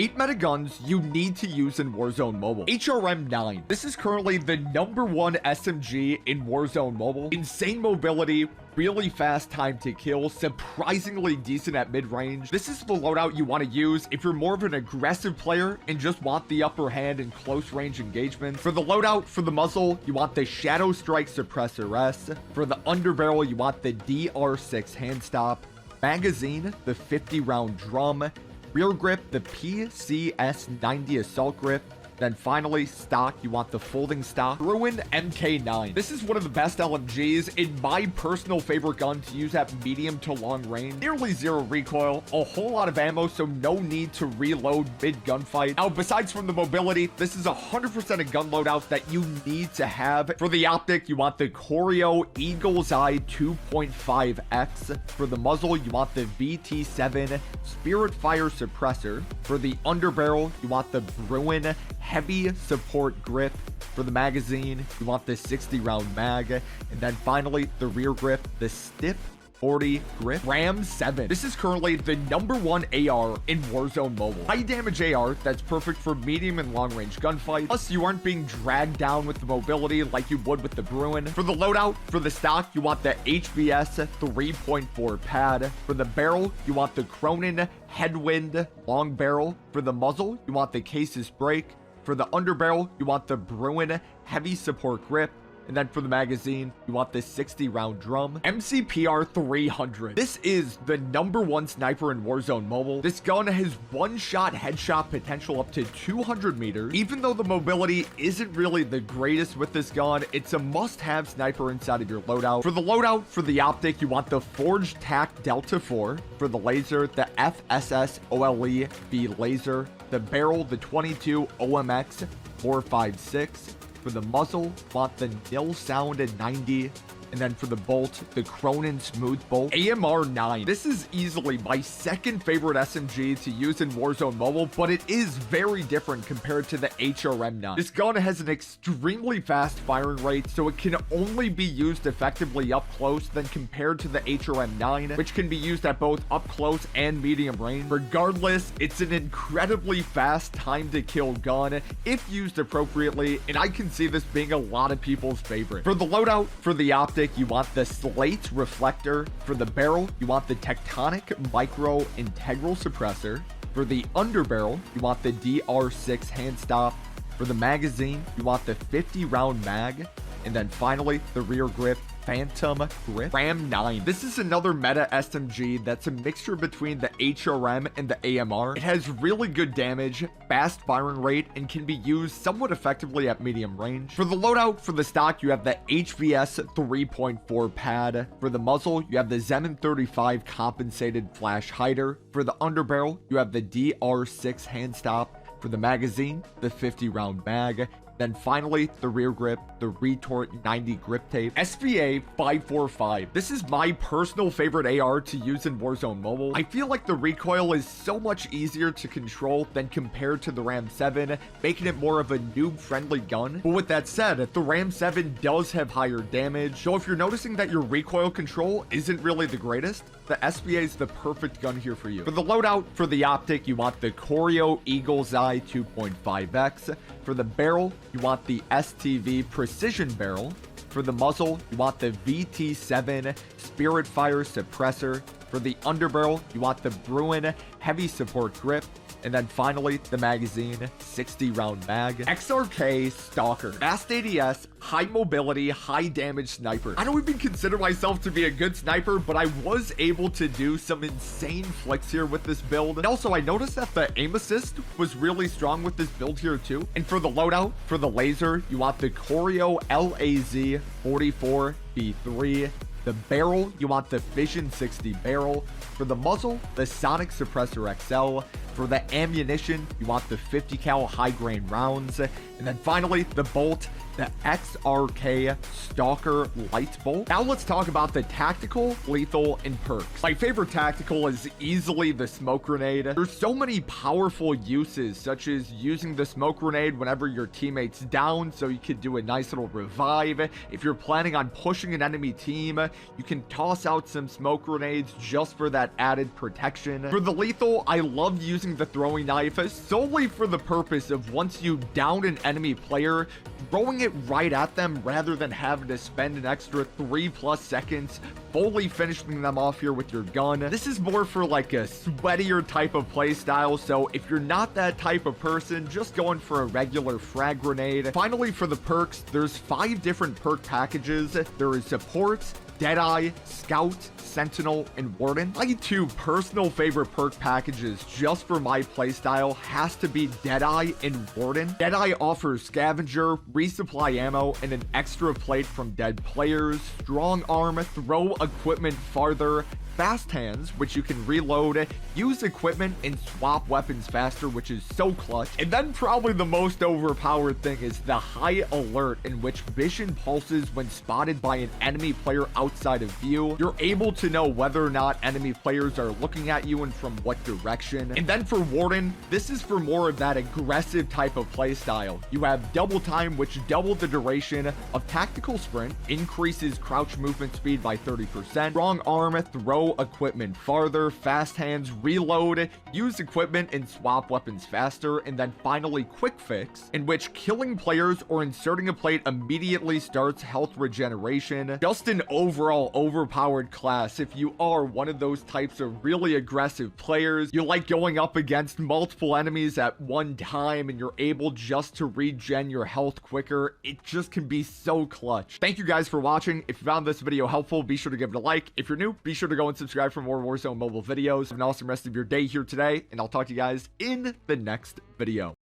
8 meta guns you need to use in Warzone Mobile. HRM9. This is currently the #1 SMG in Warzone Mobile. Insane mobility, really fast time to kill, surprisingly decent at mid-range. This is the loadout you want to use if you're more of an aggressive player and just want the upper hand in close range engagement. For the loadout, for the muzzle, you want the Shadow Strike Suppressor S. For the underbarrel, you want the DR6 hand stop. Magazine, the 50 round drum. Rear grip, the PCS90 assault grip. Then finally, stock, you want the folding stock. Bruin MK9. This is one of the best LMGs, in my personal favorite gun to use at medium to long range. Nearly zero recoil, a whole lot of ammo, so no need to reload mid gunfight. Now, besides from the mobility, this is 100% a gun loadout that you need to have. For the optic, you want the Choreo Eagle's Eye 2.5X. For the muzzle, you want the VT7 Spirit Fire Suppressor. For the underbarrel, you want the Bruin Heavy Support Grip. For the magazine, you want the 60 round mag. And then finally, the rear grip, the Stiff 40 grip. Ram 7. This is currently the #1 AR in Warzone Mobile. High damage AR that's perfect for medium and long range gunfights. Plus, you aren't being dragged down with the mobility like you would with the Bruin. For the loadout, for the stock, you want the HBS 3.4 pad. For the barrel, you want the Cronin Headwind long barrel. For the muzzle, you want the Casus Break. For the underbarrel, you want the Bruin Heavy Support Grip. And then for the magazine, you want this 60 round drum. MCPR 300. This is the #1 sniper in Warzone Mobile. This gun has one-shot headshot potential up to 200 meters. Even though the mobility isn't really the greatest with this gun, it's a must-have sniper inside of your loadout. For the loadout, for the optic, you want the Forged Tac Delta 4. For the laser, the FSS OLE B laser. The barrel, the 22 OMX 456. For the muzzle, want the Nil Sound at 90. And then for the bolt, the Cronin Smooth Bolt. AMR 9. This is easily my second favorite SMG to use in Warzone Mobile, but it is very different compared to the HRM 9. This gun has an extremely fast firing rate, so it can only be used effectively up close than compared to the HRM 9, which can be used at both up close and medium range. Regardless, it's an incredibly fast time to kill gun if used appropriately, and I can see this being a lot of people's favorite. For the loadout, for the optic, you want the Slate Reflector. For the barrel, you want the Tectonic Micro Integral Suppressor. For the underbarrel, you want the DR6 hand stop. For the magazine, you want the 50 round mag. And then finally, the rear grip, Phantom Grip. Ram 9. This is another meta SMG that's a mixture between the HRM and the AMR. It has really good damage, fast firing rate, and can be used somewhat effectively at medium range. For the loadout, for the stock, you have the HVS 3.4 pad. For the muzzle, you have the Zemin 35 compensated flash hider. For the underbarrel, you have the DR6 hand stop. For the magazine, the 50 round mag. Then finally, the rear grip, the Retort 90 grip tape. SVA 545. This is my personal favorite AR to use in Warzone Mobile. I feel like the recoil is so much easier to control than compared to the Ram 7, making it more of a noob-friendly gun. But with that said, the Ram 7 does have higher damage, so if you're noticing that your recoil control isn't really the greatest, the SVA is the perfect gun here for you. For the loadout, for the optic, you want the Choreo Eagle's Eye 2.5X. For the barrel, you want the STV Precision Barrel. For the muzzle, you want the VT7 Spirit Fire Suppressor. For the underbarrel, you want the Bruin Heavy Support Grip. And then finally, the magazine, 60 round mag. XRK Stalker. Fast ADS, high mobility, high damage sniper. I don't even consider myself to be a good sniper, but I was able to do some insane flicks here with this build. And also, I noticed that the aim assist was really strong with this build here too. And for the loadout, for the laser, you want the Choreo LAZ 44 B3. The barrel, you want the Vision 60 barrel. For the muzzle, the Sonic Suppressor XL. For the ammunition, you want the 50 cal high grain rounds. And then finally, the bolt, the XRK Stalker Light Bolt. Now let's talk about the tactical, lethal, and perks. My favorite tactical is easily the smoke grenade. There's so many powerful uses, such as using the smoke grenade whenever your teammate's down, so you could do a nice little revive. If you're planning on pushing an enemy team, You can toss out some smoke grenades just for that added protection. For the lethal, I love using the throwing knife solely for the purpose of once you down an enemy player, throwing it right at them rather than having to spend an extra 3+ seconds fully finishing them off here with your gun. This is more for like a sweatier type of play style, so if you're not that type of person, just going for a regular frag grenade. Finally, for the perks, there's 5 different perk packages. There is support, Deadeye, Scout, Sentinel, and Warden. My 2 personal favorite perk packages just for my playstyle has to be Deadeye and Warden. Deadeye offers Scavenger, resupply ammo, and an extra plate from dead players, strong arm, throw equipment farther, fast hands, which you can reload, use equipment, and swap weapons faster, which is so clutch. And then probably the most overpowered thing is the high alert, in which vision pulses when spotted by an enemy player outside of view. You're able to know whether or not enemy players are looking at you and from what direction. And then for Warden, this is for more of that aggressive type of playstyle. You have double time, which double the duration of tactical sprint, increases crouch movement speed by 30%, strong arm, throw equipment farther, fast hands, reload, use equipment and swap weapons faster, and then finally quick fix, in which killing players or inserting a plate immediately starts health regeneration. Just an overall overpowered class if you are one of those types of really aggressive players. You like going up against multiple enemies at one time and you're able just to regen your health quicker. It just can be so clutch. Thank you guys for watching. If you found this video helpful, be sure to give it a like. If you're new, be sure to go and subscribe for more Warzone Mobile videos. Have an awesome rest of your day here today, and I'll talk to you guys in the next video.